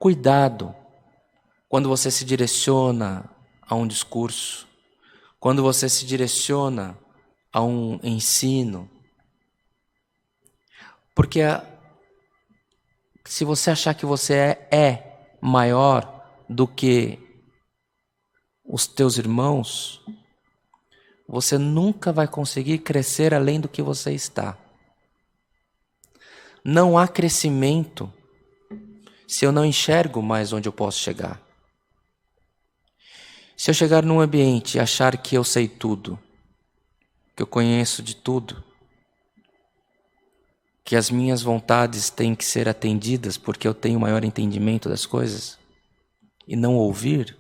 cuidado quando você se direciona a um discurso, quando você se direciona a um ensino. Porque se você achar que você é maior do que os teus irmãos, você nunca vai conseguir crescer além do que você está. Não há crescimento se eu não enxergo mais onde eu posso chegar. Se eu chegar num ambiente e achar que eu sei tudo, que eu conheço de tudo, que as minhas vontades têm que ser atendidas porque eu tenho maior entendimento das coisas, e não ouvir,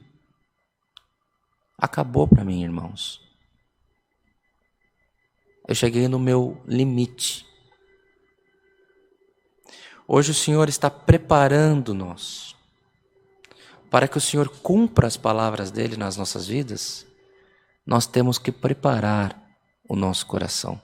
acabou para mim, irmãos. Eu cheguei no meu limite. Hoje o Senhor está preparando-nos para que o Senhor cumpra as palavras dele nas nossas vidas. Nós temos que preparar o nosso coração.